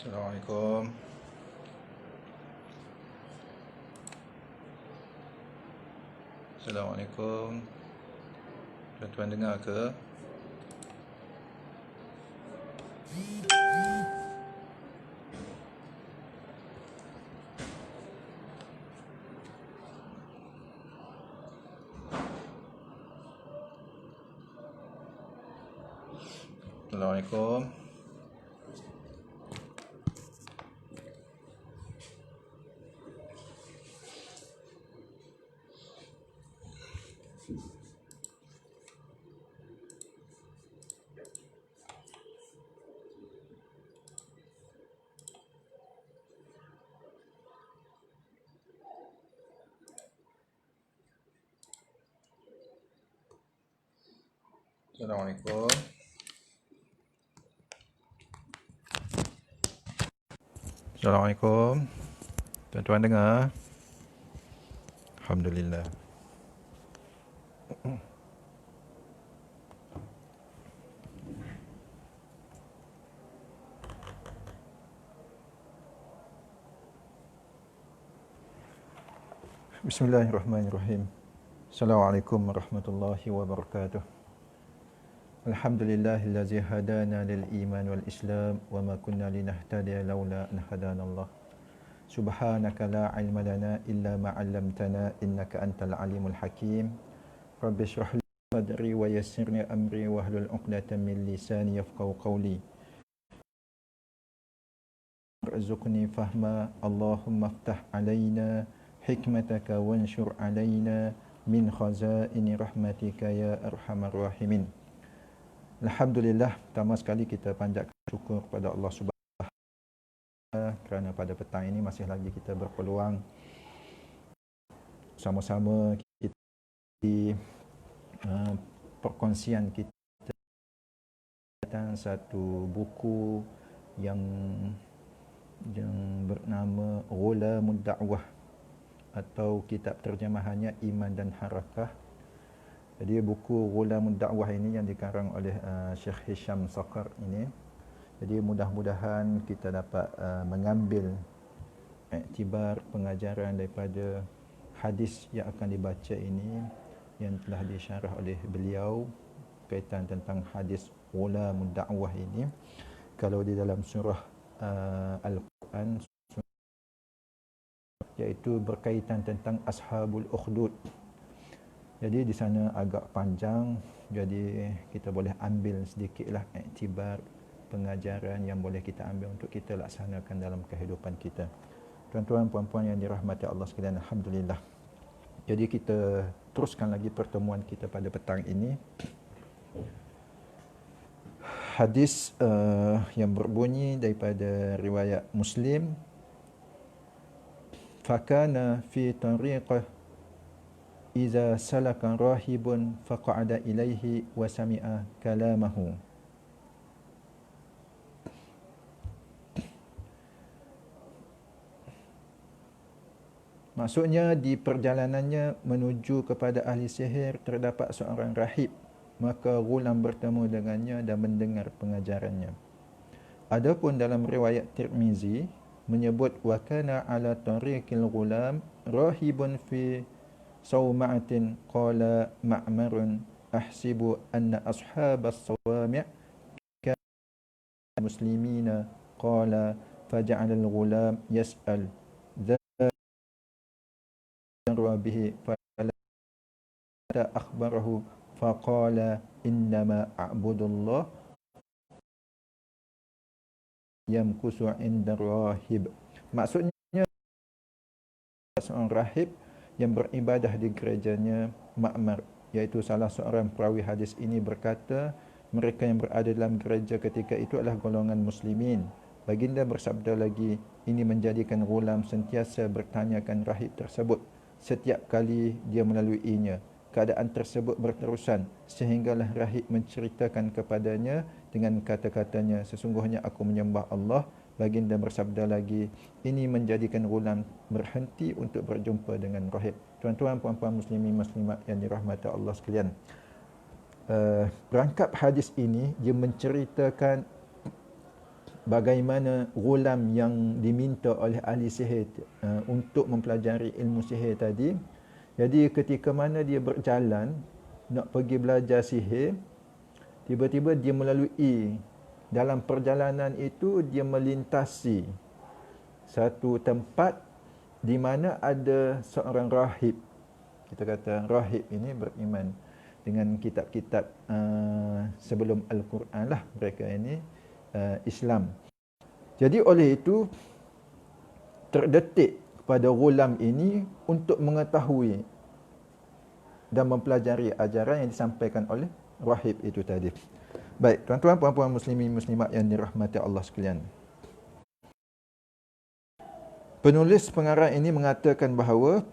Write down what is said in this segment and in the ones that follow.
Assalamualaikum. Assalamualaikum. Tuan-tuan dengar ke? Assalamualaikum. Assalamualaikum. Assalamualaikum. Tuan-tuan dengar? Alhamdulillah. Bismillahirrahmanirrahim. Assalamualaikum warahmatullahi wabarakatuh. Alhamdulillahillazi hadana lil iman wal islam wa ma kunna linahtadiya laula an hadanallah. Subhanaka la ilma lana illa ma 'allamtana innaka antal alimul hakim. Rabbi shrah li sadri wa yassirni amri wahlul 'uqdatam min lisani yafqahu qawli. Warzuqni fahma. Allahumma iftah 'alaina hikmataka wanshur 'alaina min khazaini rahmatika ya arhamar rahimin. Alhamdulillah, pertama sekali kita panjatkan syukur kepada Allah Subhanahu wa taala kerana pada petang ini masih lagi kita berpeluang sama-sama kita di perkongsian kita tentang satu buku yang bernama Ghulamud Da'wah atau kitab terjemahannya Iman dan Harakah. Jadi buku Ghulamud Da'wah ini yang dikarang oleh Syekh Hisham Saqar ini. Jadi mudah-mudahan kita dapat mengambil iktibar pengajaran daripada hadis yang akan dibaca ini yang telah disyarah oleh beliau kaitan tentang hadis Ghulamud Da'wah ini. Kalau di dalam surah Al-Quran iaitu berkaitan tentang Ashabul Ukhdud. Jadi di sana agak panjang, jadi kita boleh ambil sedikitlah iktibar pengajaran yang boleh kita ambil untuk kita laksanakan dalam kehidupan kita. Tuan-tuan, puan-puan yang dirahmati Allah sekalian, alhamdulillah. Jadi kita teruskan lagi pertemuan kita pada petang ini. Hadis yang berbunyi daripada riwayat Muslim. Fakana fi tariqah iza salaka rahibun faqa'ada ilaihi wa sami'a kalamahu. Maksudnya di perjalanannya menuju kepada ahli sihir terdapat seorang rahib, maka Ghulam bertemu dengannya dan mendengar pengajarannya. Adapun dalam riwayat Tirmizi menyebut wa kana ala tariqil ghulam rahibun fi sawma'atin qala ma'marun ahsibu anna ashabas sawami' kana muslimina qala faja'ala al-ghulam yas'al dharra bihi fala akhbarahu faqala innama a'budullah yamkusu 'inda rahib. Maksudnya seorang rahib yang beribadah di gerejanya Ma'mar, iaitu salah seorang perawi hadis ini berkata, mereka yang berada dalam gereja ketika itu adalah golongan muslimin. Baginda bersabda lagi, ini menjadikan Ghulam sentiasa bertanyakan rahib tersebut setiap kali dia melaluinya. Keadaan tersebut berterusan sehinggalah rahib menceritakan kepadanya dengan kata-katanya, sesungguhnya aku menyembah Allah. Baginda bersabda lagi, ini menjadikan Ghulam berhenti untuk berjumpa dengan rahib. Tuan-tuan, puan-puan muslimin muslimat yang dirahmati Allah sekalian, rangkap hadis ini dia menceritakan bagaimana ghulam yang diminta oleh ahli sihir untuk mempelajari ilmu sihir tadi. Jadi ketika mana dia berjalan nak pergi belajar sihir, tiba-tiba dia melalui, dalam perjalanan itu dia melintasi satu tempat di mana ada seorang rahib. Kita kata rahib ini beriman dengan kitab-kitab sebelum Al-Quran lah, mereka ini Islam. Jadi oleh itu terdetik kepada ghulam ini untuk mengetahui dan mempelajari ajaran yang disampaikan oleh rahib itu tadi. Baik, tuan-tuan, puan-puan muslimin muslimat yang dirahmati Allah sekalian. Penulis pengarang ini mengatakan bahawa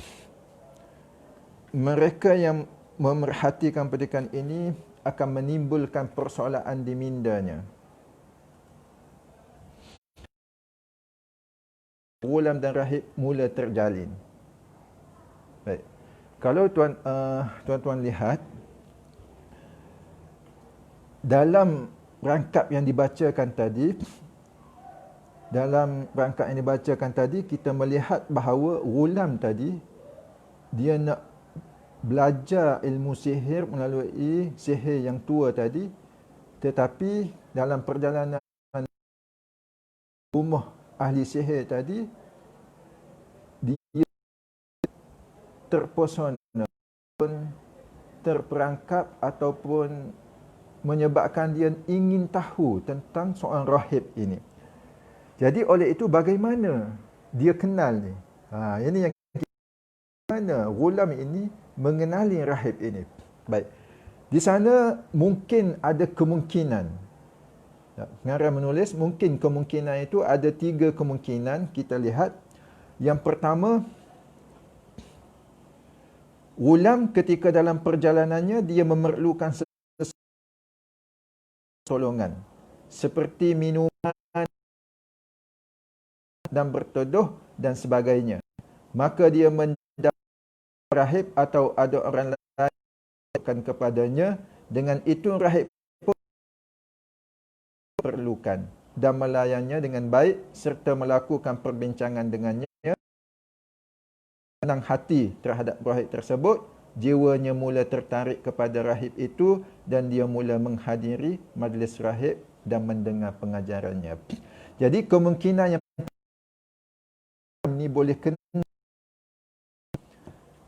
mereka yang memerhatikan pendidikan ini akan menimbulkan persoalan di mindanya. Ghulam dan rahib mula terjalin. Baik. Kalau tuan-tuan lihat dalam rangkap yang dibacakan tadi, kita melihat bahawa ghulam tadi dia nak belajar ilmu sihir melalui sihir yang tua tadi, tetapi dalam perjalanan rumah ahli sihir tadi, dia terpesona, terperangkap ataupun menyebabkan dia ingin tahu tentang seorang rahib ini. Jadi oleh itu bagaimana dia kenal ni? Ini yang mana ghulam ini mengenali rahib ini. Baik. Di sana mungkin ada kemungkinan. Pengarang menulis mungkin kemungkinan itu ada 3 kemungkinan kita lihat. Yang pertama, ghulam ketika dalam perjalanannya dia memerlukan pertolongan seperti minuman dan berteduh dan sebagainya. Maka dia mendapat rahib atau ada orang lain kepadanya, dengan itu rahib pun perlukan dan melayannya dengan baik serta melakukan perbincangan dengannya. Senang hati terhadap rahib tersebut, jiwanya mula tertarik kepada rahib itu dan dia mula menghadiri majlis rahib dan mendengar pengajarannya. Jadi kemungkinan yang ini boleh kena,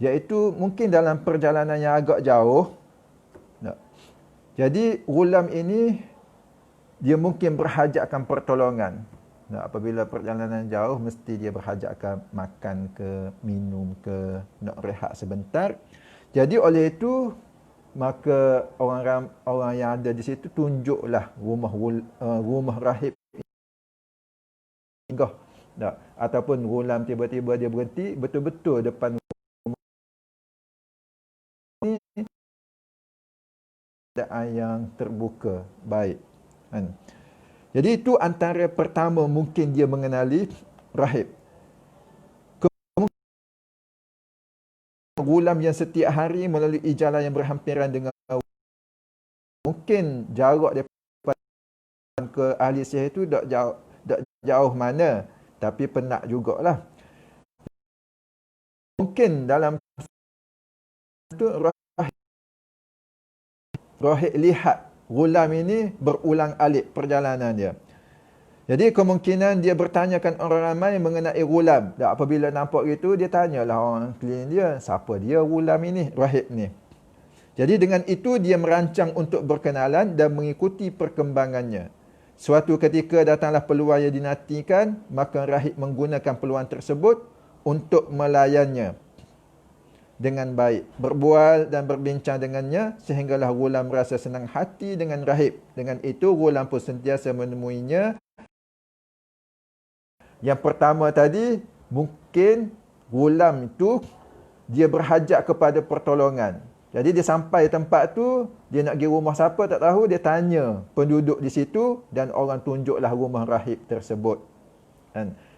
iaitu mungkin dalam perjalanan yang agak jauh. Jadi ghulam ini dia mungkin berhajat akan pertolongan. Apabila perjalanan jauh mesti dia berhajat akan makan ke, minum ke, nak rehat sebentar. Jadi oleh itu maka orang yang ada di situ tunjuklah rumah rahib singgah. Ataupun ghulam tiba-tiba dia berhenti betul-betul depan rumah ini, keadaan yang terbuka baik kan. Jadi itu antara pertama mungkin dia mengenali rahib. Ghulam yang setiap hari melalui jalan yang berhampiran dengan, mungkin jarak daripada ke ahli sihir itu tak jauh mana, tapi penat jugalah. Mungkin dalam itu rahib lihat ghulam ini berulang alik perjalanan dia. Jadi kemungkinan dia bertanyakan orang ramai mengenai ghulam. Dan apabila nampak gitu, dia tanyalah orang keliling dia, siapa dia ghulam ini, rahib ni. Jadi dengan itu dia merancang untuk berkenalan dan mengikuti perkembangannya. Suatu ketika datanglah peluang yang dinantikan, maka rahib menggunakan peluang tersebut untuk melayannya dengan baik, berbual dan berbincang dengannya sehinggalah ghulam merasa senang hati dengan rahib. Dengan itu ghulam pun sentiasa menemuinya. Yang pertama tadi, mungkin ghulam itu dia berhajat kepada pertolongan. Jadi dia sampai tempat tu, dia nak pergi rumah siapa tak tahu, dia tanya penduduk di situ dan orang tunjuklah rumah rahib tersebut.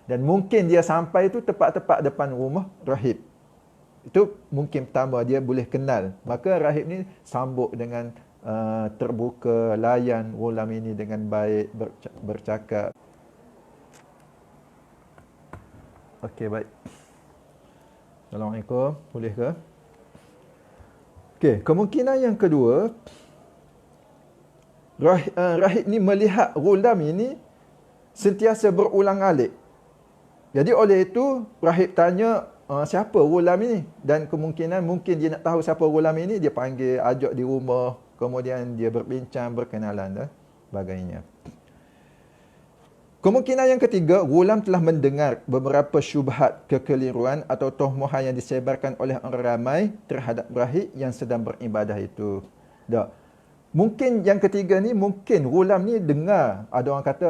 Dan mungkin dia sampai tu tepat-tepat depan rumah rahib. Itu mungkin pertama dia boleh kenal. Maka rahib ni sambut dengan terbuka, layan ghulam ini dengan baik, bercakap. Okey, baik. Assalamualaikum. Boleh ke? Okey, kemungkinan yang kedua, rahib ni melihat ghulam ini sentiasa berulang-alik. Jadi oleh itu rahib tanya, siapa ghulam ini? Dan kemungkinan mungkin dia nak tahu siapa ghulam ini, dia panggil, ajak di rumah, kemudian dia berbincang, berkenalan dan sebagainya. Kemungkinan yang ketiga, ghulam telah mendengar beberapa syubhat, kekeliruan atau tohmahan yang disebarkan oleh orang ramai terhadap rahib yang sedang beribadah itu. Tak. Mungkin yang ketiga ni, mungkin ghulam ni dengar ada orang kata,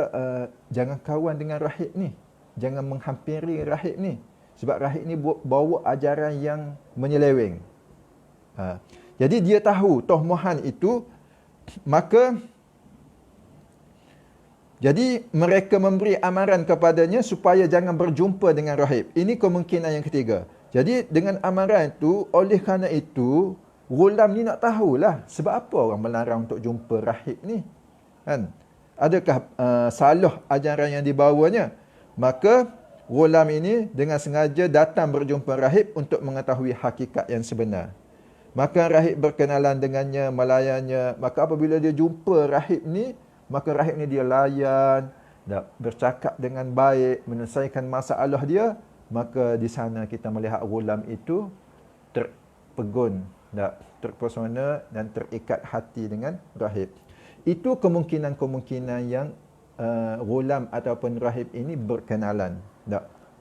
jangan kawan dengan rahib ni. Jangan menghampiri rahib ni. Sebab rahib ni bawa ajaran yang menyeleweng. Jadi dia tahu tohmahan itu, maka jadi mereka memberi amaran kepadanya supaya jangan berjumpa dengan rahib. Ini kemungkinan yang ketiga. Jadi dengan amaran itu, oleh kerana itu, ghulam ni nak tahulah sebab apa orang melarang untuk jumpa rahib ni. Kan? Adakah salah ajaran yang dibawanya? Maka ghulam ini dengan sengaja datang berjumpa rahib untuk mengetahui hakikat yang sebenar. Maka rahib berkenalan dengannya, melayannya. Maka apabila dia jumpa rahib ni, maka rahib ni dia layan, bercakap dengan baik, menyelesaikan masalah dia. Maka di sana kita melihat ghulam itu terpegun, terpesona dan terikat hati dengan rahib. Itu kemungkinan-kemungkinan yang ghulam ataupun rahib ini berkenalan.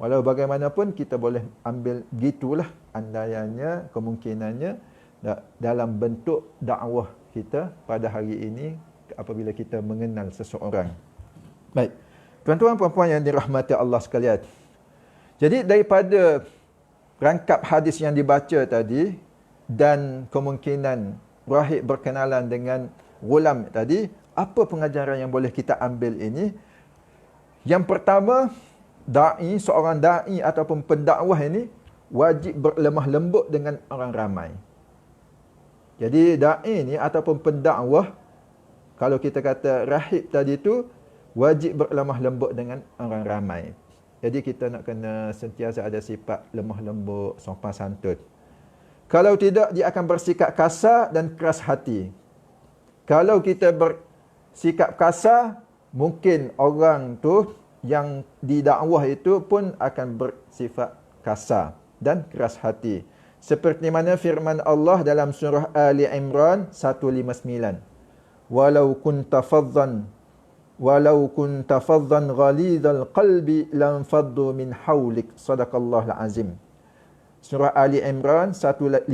Walau bagaimanapun kita boleh ambil gitulah andaiannya, kemungkinannya dalam bentuk dakwah kita pada hari ini apabila kita mengenal seseorang. Baik. Tuan-tuan puan-puan yang dirahmati Allah sekalian. Jadi daripada rangkap hadis yang dibaca tadi dan kemungkinan rahib berkenalan dengan ghulam tadi, apa pengajaran yang boleh kita ambil ini? Yang pertama, seorang da'i ataupun pendakwah ini wajib berlemah lembut dengan orang ramai. Jadi da'i ni ataupun pendakwah, kalau kita kata rahib tadi tu, wajib berlemah lembut dengan orang ramai. Jadi kita nak kena sentiasa ada sifat lemah lembut, sopan santun. Kalau tidak, dia akan bersikap kasar dan keras hati. Kalau kita bersikap kasar, mungkin orang tu yang didakwah itu pun akan bersifat kasar dan keras hati. Seperti mana firman Allah dalam surah Ali Imran 159. Walau kunta faddan ghalidhal qalbi lam faddu min hawlik. Sadaqallahul azim. Surah Ali Imran 159.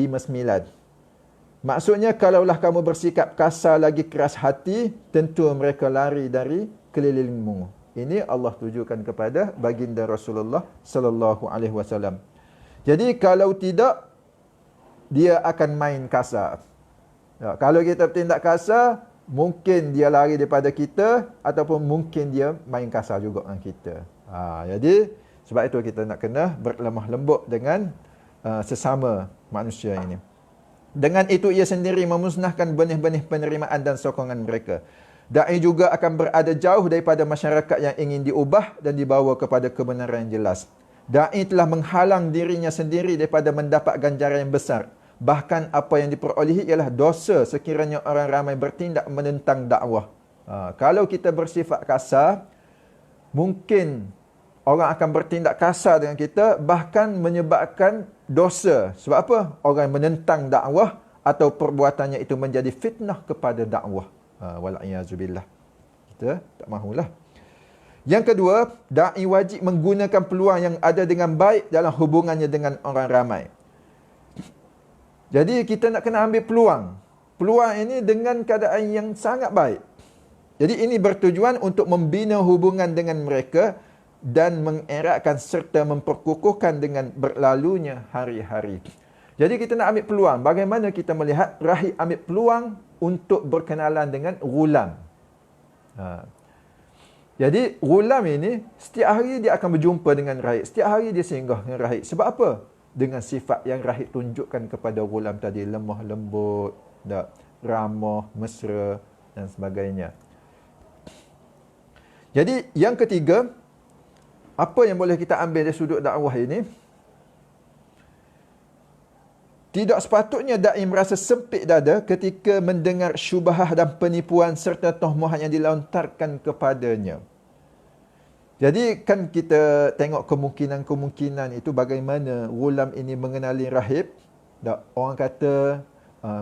Maksudnya, kalaulah kamu bersikap kasar lagi keras hati, tentu mereka lari dari kelilingmu. Ini Allah tujukan kepada baginda Rasulullah sallallahu alaihi wasallam. Jadi kalau tidak, dia akan main kasar. Kalau kita bertindak kasar, mungkin dia lari daripada kita ataupun mungkin dia main kasar juga dengan kita. Jadi sebab itu kita nak kena berlemah lembut dengan sesama manusia ini. Dengan itu ia sendiri memusnahkan benih-benih penerimaan dan sokongan mereka. Da'i juga akan berada jauh daripada masyarakat yang ingin diubah dan dibawa kepada kebenaran yang jelas. Da'i telah menghalang dirinya sendiri daripada mendapat ganjaran yang besar. Bahkan apa yang diperolehi ialah dosa sekiranya orang ramai bertindak menentang dakwah. Kalau kita bersifat kasar, mungkin orang akan bertindak kasar dengan kita, bahkan menyebabkan dosa. Sebab apa? Orang menentang dakwah atau perbuatannya itu menjadi fitnah kepada dakwah. Wal'iyazubillah. Kita tak mahulah. Yang kedua, da'i wajib menggunakan peluang yang ada dengan baik dalam hubungannya dengan orang ramai. Jadi kita nak kena ambil peluang. Peluang ini dengan keadaan yang sangat baik. Jadi ini bertujuan untuk membina hubungan dengan mereka dan mengeratkan serta memperkukuhkan dengan berlalunya hari-hari. Jadi kita nak ambil peluang. Bagaimana kita melihat rahib ambil peluang untuk berkenalan dengan ghulam. Jadi ghulam ini setiap hari dia akan berjumpa dengan rahib. Setiap hari dia singgah dengan rahib. Sebab apa? Dengan sifat yang rahib tunjukkan kepada ghulam tadi. Lemah lembut, ramah, mesra dan sebagainya. Jadi yang ketiga, Apa yang boleh kita ambil dari sudut dakwah ini? Tidak sepatutnya da'i merasa sempit dada ketika mendengar syubhah dan penipuan serta tohmahan yang dilontarkan kepadanya. Jadi kan kita tengok kemungkinan-kemungkinan itu bagaimana Ghulam ini mengenali rahib. Orang kata,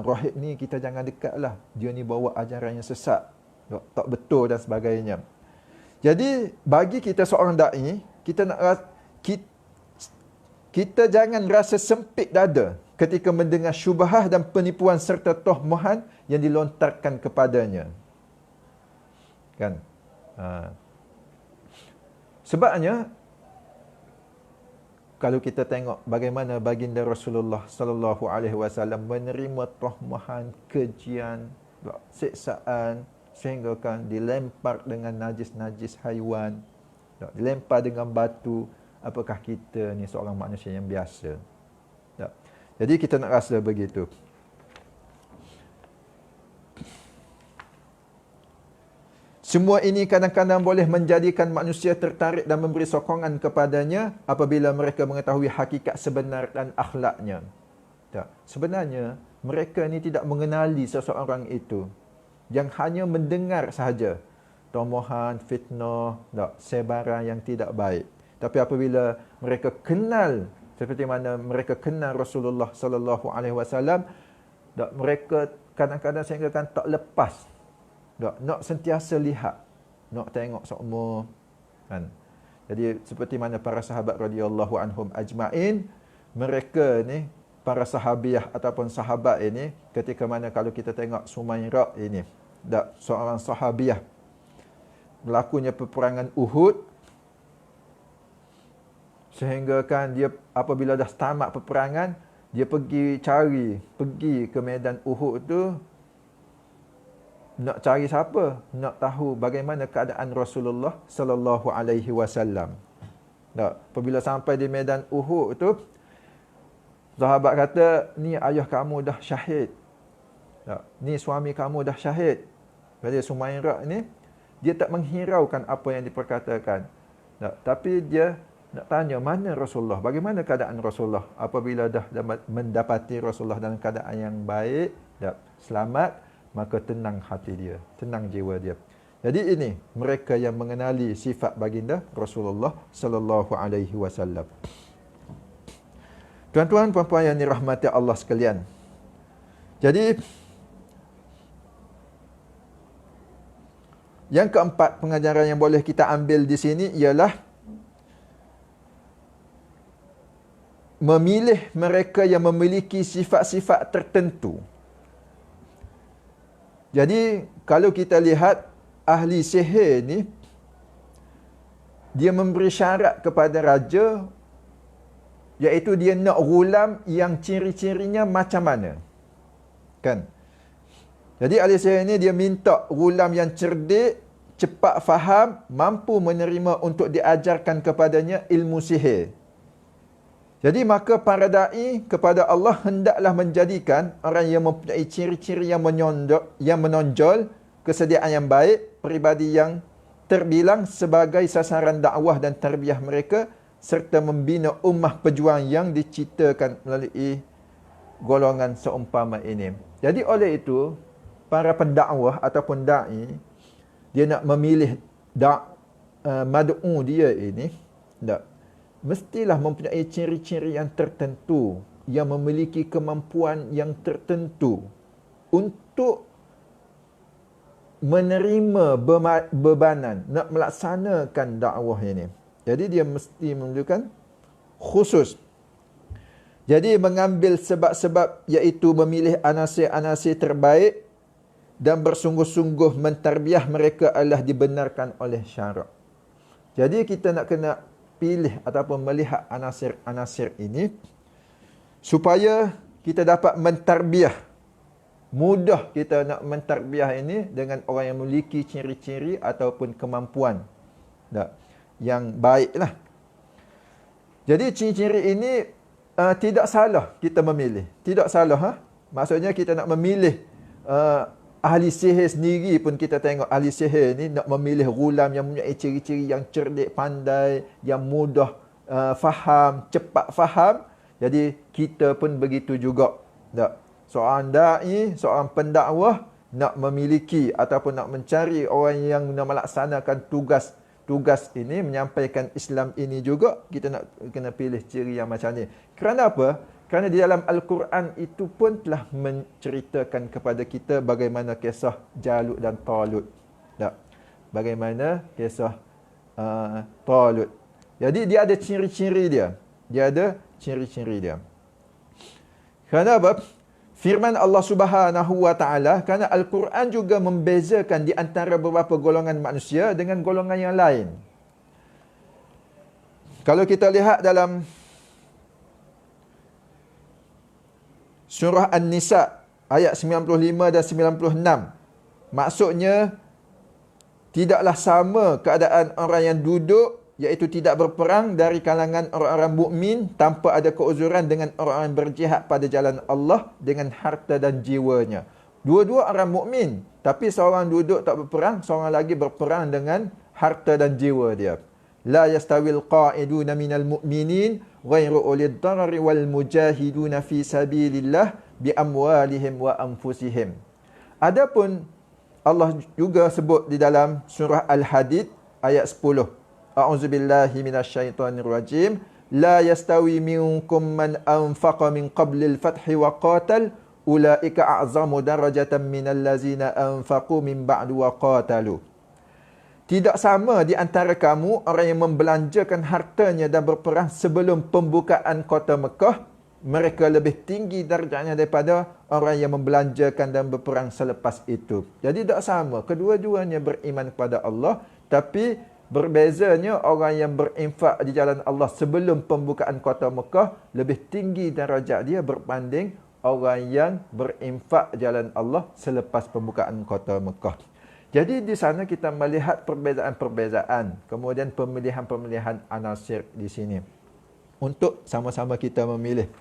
rahib ni kita jangan dekatlah. Dia ni bawa ajaran yang sesat. Tak betul dan sebagainya. Jadi bagi kita seorang da'i, kita jangan rasa sempit dada ketika mendengar syubhah dan penipuan serta tohmahan yang dilontarkan kepadanya. Kan? Sebabnya kalau kita tengok bagaimana baginda Rasulullah sallallahu alaihi wasallam menerima tohmahan, kejian, siksaan sehingga kan dilempar dengan najis-najis haiwan, dilempar dengan batu, apakah kita ni seorang manusia yang biasa? Jadi kita nak rasa begitu. Semua ini kadang-kadang boleh menjadikan manusia tertarik dan memberi sokongan kepadanya apabila mereka mengetahui hakikat sebenar dan akhlaknya. Sebenarnya, mereka ni tidak mengenali seseorang itu. Yang hanya mendengar sahaja tomohan, fitnah, sebaran yang tidak baik. Tapi apabila mereka kenal seperti mana mereka kenal Rasulullah sallallahu alaihi wasallam, mereka kadang-kadang sehingga kan tak lepas. Nak sentiasa lihat, nak tengok semua kan. Jadi seperti mana para sahabat radhiyallahu anhum ajmain, mereka ni para sahabiah ataupun sahabat ini ketika mana kalau kita tengok Sumairah ini, seorang sahabiah berlakunya peperangan Uhud, sehingga kan dia apabila dah tamat peperangan, dia pergi ke medan Uhud tu nak cari siapa, nak tahu bagaimana keadaan Rasulullah sallallahu alaihi wasallam. Apabila sampai di medan Uhud tu, sahabat kata, ni ayah kamu dah syahid. Ni suami kamu dah syahid. Jadi Sumairah ni dia tak menghiraukan apa yang diperkatakan. Tapi dia nak tanya mana Rasulullah, bagaimana keadaan Rasulullah. Apabila dah mendapati Rasulullah dalam keadaan yang baik, selamat, maka tenang hati dia, tenang jiwa dia. Jadi ini mereka yang mengenali sifat baginda Rasulullah sallallahu alaihi wasallam. Tuan-tuan puan-puan yang dirahmati Allah sekalian. Jadi yang keempat pengajaran yang boleh kita ambil di sini ialah memilih mereka yang memiliki sifat-sifat tertentu. Jadi, kalau kita lihat ahli sihir ni, dia memberi syarat kepada raja, iaitu dia nak ghulam yang ciri-cirinya macam mana. Kan? Jadi, ahli sihir ni dia minta ghulam yang cerdik, cepat faham, mampu menerima untuk diajarkan kepadanya ilmu sihir. Jadi maka para da'i kepada Allah hendaklah menjadikan orang yang mempunyai ciri-ciri yang menonjol, kesediaan yang baik, peribadi yang terbilang sebagai sasaran dakwah dan tarbiyah mereka, serta membina ummah pejuang yang diciptakan melalui golongan seumpama ini. Jadi oleh itu, para pendakwah ataupun da'i, dia nak memilih mad'u dia ini, mestilah mempunyai ciri-ciri yang tertentu, yang memiliki kemampuan yang tertentu untuk menerima bebanan, nak melaksanakan dakwah ini. Jadi dia mesti menunjukkan khusus. Jadi mengambil sebab-sebab iaitu memilih anasir-anasir terbaik dan bersungguh-sungguh mentarbiah mereka adalah dibenarkan oleh syarak. Jadi kita nak kena pilih ataupun melihat anasir-anasir ini supaya kita dapat mentarbiah. Mudah kita nak mentarbiah ini dengan orang yang memiliki ciri-ciri ataupun kemampuan yang baiklah. Jadi ciri-ciri ini tidak salah kita memilih. Tidak salah. Maksudnya kita nak memilih Ahli sihir sendiri pun kita tengok ahli sihir ni nak memilih ghulam yang mempunyai ciri-ciri yang cerdik, pandai, yang mudah faham, cepat faham. Jadi kita pun begitu juga. Tak? Seorang da'i, seorang pendakwah nak memiliki ataupun nak mencari orang yang nak melaksanakan tugas ini, menyampaikan Islam ini juga, kita nak kena pilih ciri yang macam ni. Kerana apa? Kerana di dalam Al-Quran itu pun telah menceritakan kepada kita bagaimana kisah Jalut dan Talut. Tak? Bagaimana kisah Talut. Jadi dia ada ciri-ciri dia. Dia ada ciri-ciri dia. Kerana apa? Firman Allah Subhanahu wa taala, kerana Al-Quran juga membezakan di antara beberapa golongan manusia dengan golongan yang lain. Kalau kita lihat dalam Surah An-Nisa ayat 95 dan 96. Maksudnya tidaklah sama keadaan orang yang duduk, iaitu tidak berperang dari kalangan orang-orang mukmin tanpa ada keuzuran dengan orang yang berjihad pada jalan Allah dengan harta dan jiwanya. Dua-dua orang mukmin, tapi seorang duduk tak berperang, seorang lagi berperang dengan harta dan jiwa dia. La yastawil qa'iduna minal mu'minin ghairu ulid darari wal mujahiduna fi sabilillah bi amwalihim wa anfusihim. Adapun Allah juga sebut di dalam surah Al-Hadid ayat 10. A'udzubillahi minasyaitonir rajim. La yastawi minkum man anfaqa min qablil fathi wa qatal ulaika a'zamu darajatan minal ladzina anfaqu min ba'du wa qatalu. Tidak sama di antara kamu orang yang membelanjakan hartanya dan berperang sebelum pembukaan kota Mekah. Mereka lebih tinggi darjahnya daripada orang yang membelanjakan dan berperang selepas itu. Jadi tak sama. Kedua-duanya beriman kepada Allah. Tapi berbezanya orang yang berinfak di jalan Allah sebelum pembukaan kota Mekah lebih tinggi darjah dia berbanding orang yang berinfak jalan Allah selepas pembukaan kota Mekah. Jadi di sana kita melihat perbezaan-perbezaan, kemudian pemilihan-pemilihan anasir di sini untuk sama-sama kita memilih.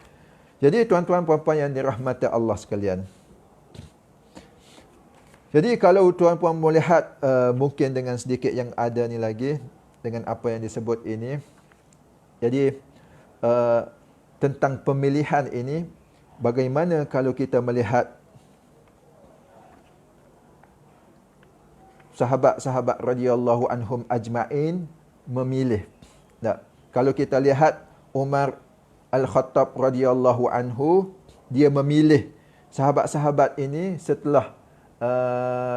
Jadi tuan-tuan puan-puan yang dirahmati Allah sekalian. Jadi kalau tuan-puan melihat mungkin dengan sedikit yang ada ni lagi dengan apa yang disebut ini. Jadi tentang pemilihan ini, bagaimana kalau kita melihat sahabat-sahabat radhiyallahu anhum ajma'in memilih. Tak? Kalau kita lihat Umar Al-Khattab radhiyallahu anhu, dia memilih sahabat-sahabat ini setelah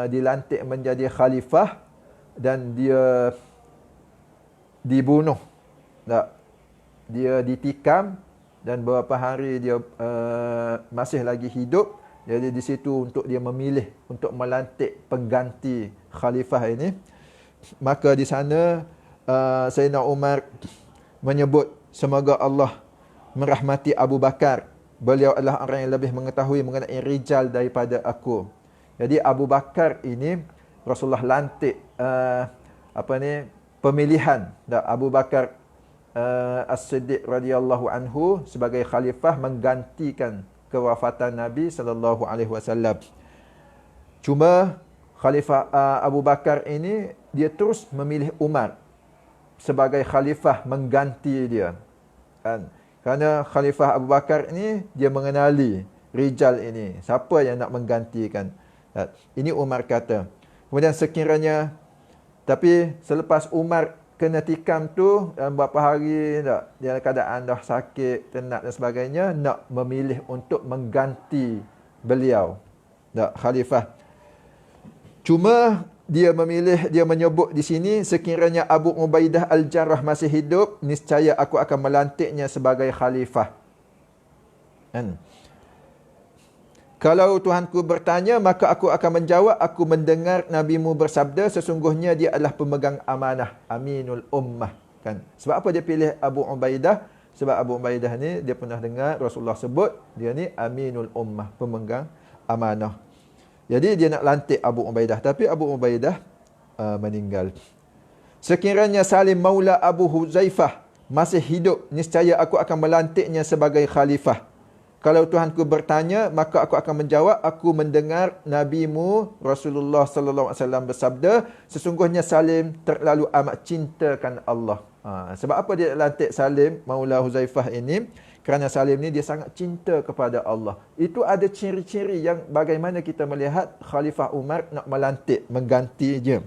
dilantik menjadi khalifah dan dia dibunuh. Tak? Dia ditikam dan beberapa hari dia masih lagi hidup. Jadi di situ untuk dia memilih untuk melantik pengganti khalifah ini. Maka di sana Sayyidina Umar menyebut, semoga Allah merahmati Abu Bakar. Beliau adalah orang yang lebih mengetahui mengenai rijal daripada aku. Jadi Abu Bakar ini Rasulullah lantik pemilihan Abu Bakar As-Siddiq radhiyallahu anhu sebagai khalifah menggantikan kewafatan Nabi sallallahu alaihi wasallam. Cuma Khalifah Abu Bakar ini dia terus memilih Umar sebagai khalifah mengganti dia. Kan? Kerana Khalifah Abu Bakar ini dia mengenali rijal ini, siapa yang nak menggantikan. Ini Umar kata. Kemudian sekiranya, tapi selepas Umar kena tikam tu beberapa hari dia keadaan dah sakit, tenat dan sebagainya, nak memilih untuk mengganti beliau khalifah. Cuma dia menyebut di sini, sekiranya Abu Ubaidah Al-Jarrah masih hidup, niscaya aku akan melantiknya sebagai khalifah. Kalau Tuhanku bertanya, maka aku akan menjawab, aku mendengar Nabimu bersabda, sesungguhnya dia adalah pemegang amanah, aminul ummah. Kan? Sebab apa dia pilih Abu Ubaidah? Sebab Abu Ubaidah ni dia pernah dengar Rasulullah sebut, dia ni aminul ummah, pemegang amanah. Jadi dia nak lantik Abu Ubaidah, tapi Abu Ubaidah meninggal. Sekiranya Salim Maula Abu Huzaifah masih hidup, niscaya aku akan melantiknya sebagai khalifah. Kalau Tuhanku bertanya, maka aku akan menjawab, aku mendengar nabimu Rasulullah sallallahu alaihi wasallam bersabda, sesungguhnya Salim terlalu amat cintakan Allah. Sebab apa dia lantik Salim Maula Huzaifah ini? Kerana Salim ni dia sangat cinta kepada Allah. Itu ada ciri-ciri yang bagaimana kita melihat Khalifah Umar nak melantik, mengganti dia.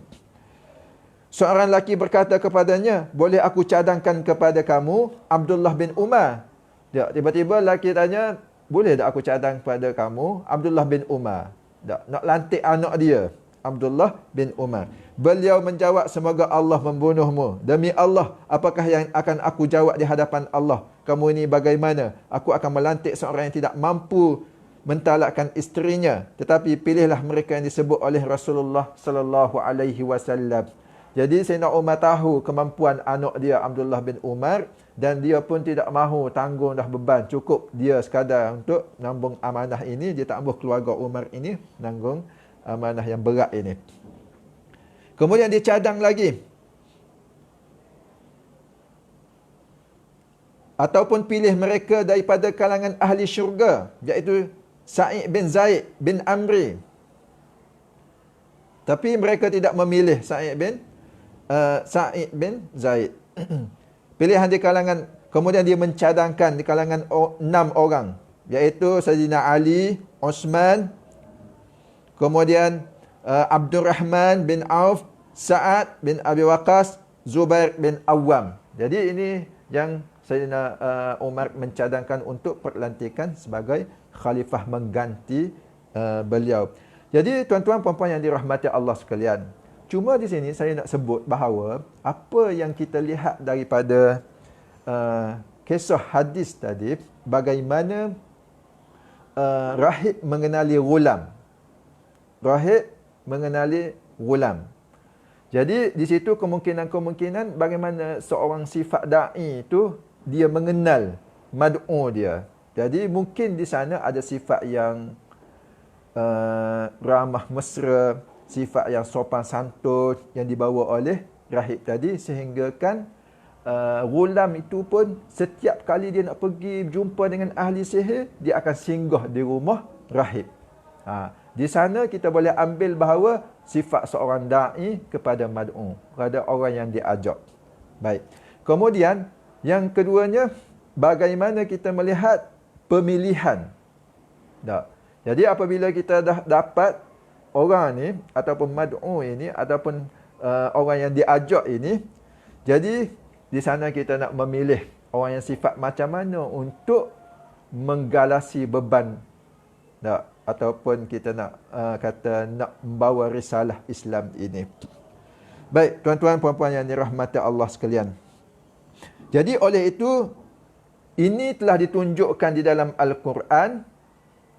Seorang lelaki berkata kepadanya, boleh aku cadangkan kepada kamu Abdullah bin Umar? Ya, tiba-tiba lelaki tanya, boleh tak aku cadang kepada kamu Abdullah bin Umar? Tak, nak lantik anak dia, Abdullah bin Umar. Beliau menjawab, semoga Allah membunuhmu. Demi Allah, apakah yang akan aku jawab di hadapan Allah? Kamu ini bagaimana? Aku akan melantik seorang yang tidak mampu mentalakkan isterinya. Tetapi pilihlah mereka yang disebut oleh Rasulullah sallallahu alaihi wasallam. Jadi Sayyidina Umar tahu kemampuan anak dia Abdullah bin Umar dan dia pun tidak mahu tanggung dah beban. Cukup dia sekadar untuk nambung amanah ini. Dia tak mahu keluarga Umar ini nanggung amanah yang berat ini. Kemudian dia cadang lagi. Ataupun pilih mereka daripada kalangan ahli syurga, iaitu Sa'id bin Zaid bin Amri. Tapi mereka tidak memilih Sa'id bin Zaid. Pilihan di kalangan, kemudian dia mencadangkan di kalangan 6 orang, iaitu Sayyidina Ali, Osman, kemudian Abdul Rahman bin Auf, Sa'ad bin Abi Waqqas, Zubair bin Awam. Jadi ini yang Sayyidina Umar mencadangkan untuk perlantikan sebagai khalifah mengganti beliau. Jadi tuan-tuan puan-puan yang dirahmati Allah sekalian, cuma di sini saya nak sebut bahawa apa yang kita lihat daripada kisah hadis tadi, bagaimana rahib mengenali ghulam. Rahib mengenali ghulam. Jadi di situ kemungkinan-kemungkinan bagaimana seorang sifat da'i itu dia mengenal mad'u dia. Jadi mungkin di sana ada sifat yang ramah mesra, sifat yang sopan santun yang dibawa oleh rahib tadi, sehingga kan ghulam itu pun setiap kali dia nak pergi jumpa dengan ahli sihir, dia akan singgah di rumah rahib. Di sana kita boleh ambil bahawa sifat seorang da'i kepada mad'u, kepada orang yang diajak. Baik. Kemudian yang keduanya, bagaimana kita melihat pemilihan. Tak. Jadi apabila kita dah dapat orang ni ataupun mad'u ini ataupun orang yang diajak ini, jadi di sana kita nak memilih orang yang sifat macam mana untuk menggalasi beban, tak, ataupun kita nak nak membawa risalah Islam ini. Baik, tuan-tuan puan-puan yang dirahmati Allah sekalian. Jadi oleh itu, ini telah ditunjukkan di dalam Al-Quran,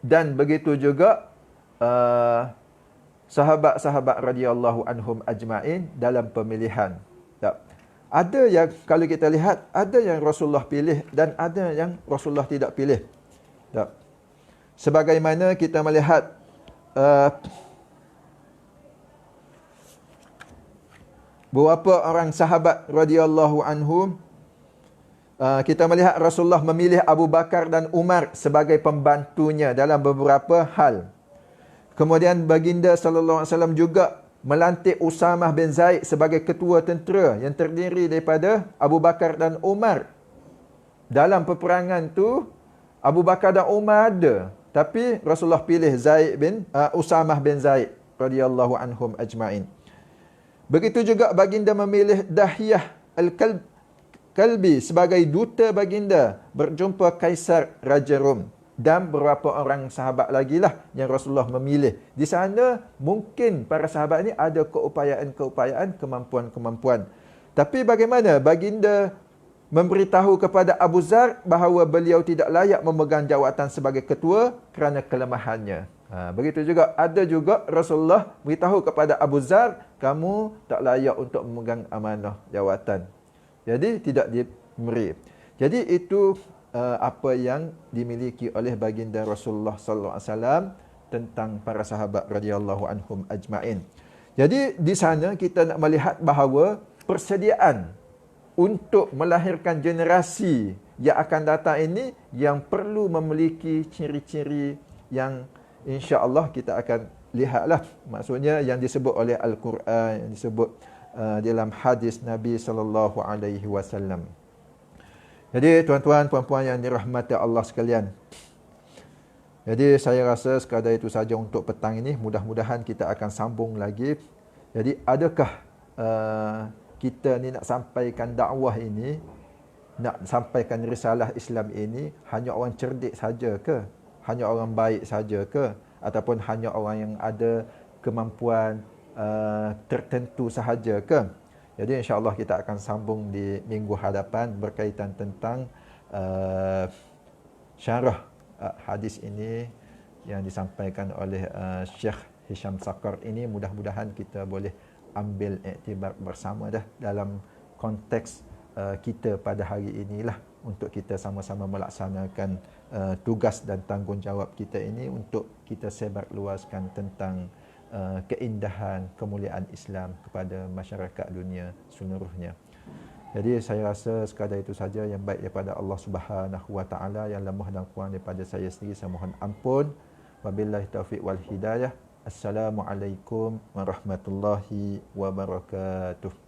dan begitu juga sahabat-sahabat radhiyallahu anhum ajma'in dalam pemilihan. Tak. Ada yang kalau kita lihat, ada yang Rasulullah pilih dan ada yang Rasulullah tidak pilih. Tak. Sebagaimana kita melihat beberapa orang sahabat radhiyallahu anhum, kita melihat Rasulullah memilih Abu Bakar dan Umar sebagai pembantunya dalam beberapa hal. Kemudian baginda sallallahu alaihi wasallam juga melantik Usamah bin Zaid sebagai ketua tentera yang terdiri daripada Abu Bakar dan Umar. Dalam peperangan tu Abu Bakar dan Umar ada, tapi Rasulullah pilih Usamah bin Zaid radhiyallahu anhum ajma'in. Begitu juga baginda memilih Dahiyah Al-Kalbi sebagai duta baginda berjumpa Kaisar Raja Rom, dan beberapa orang sahabat lagi lah yang Rasulullah memilih. Di sana mungkin para sahabat ini ada keupayaan-keupayaan, kemampuan-kemampuan. Tapi bagaimana baginda memberitahu kepada Abu Zar bahawa beliau tidak layak memegang jawatan sebagai ketua kerana kelemahannya. Begitu juga ada juga Rasulullah beritahu kepada Abu Zar, kamu tak layak untuk memegang amanah jawatan. Jadi tidak diberi. Jadi itu apa yang dimiliki oleh baginda Rasulullah sallallahu alaihi wasallam tentang para sahabat radhiyallahu anhum ajma'in. Jadi di sana kita nak melihat bahawa persediaan untuk melahirkan generasi yang akan datang ini yang perlu memiliki ciri-ciri yang insya-Allah kita akan lihatlah. Maksudnya yang disebut oleh Al-Quran, yang disebut dalam hadis Nabi sallallahu alaihi wasallam. Jadi tuan-tuan puan-puan yang dirahmati Allah sekalian. Jadi saya rasa sekadar itu saja untuk petang ini. Mudah-mudahan kita akan sambung lagi. Jadi adakah kita ni nak sampaikan dakwah ini, nak sampaikan risalah Islam ini hanya orang cerdik saja ke? Hanya orang baik saja ke? Ataupun hanya orang yang ada kemampuan tertentu sahaja ke? Jadi insya-Allah kita akan sambung di minggu hadapan berkaitan tentang syarah hadis ini yang disampaikan oleh Syekh Hisham Sakar ini. Mudah-mudahan kita boleh ambil iktibar bersama dah dalam konteks kita pada hari inilah, untuk kita sama-sama melaksanakan tugas dan tanggungjawab kita ini untuk kita sebar luaskan tentang keindahan, kemuliaan Islam kepada masyarakat dunia seluruhnya. Jadi saya rasa sekadar itu saja, yang baik daripada Allah Subhanahu wa taala, yang lemah dan kurang daripada saya sendiri saya mohon ampun. Wabillahi taufiq wal hidayah. Assalamualaikum warahmatullahi wabarakatuh.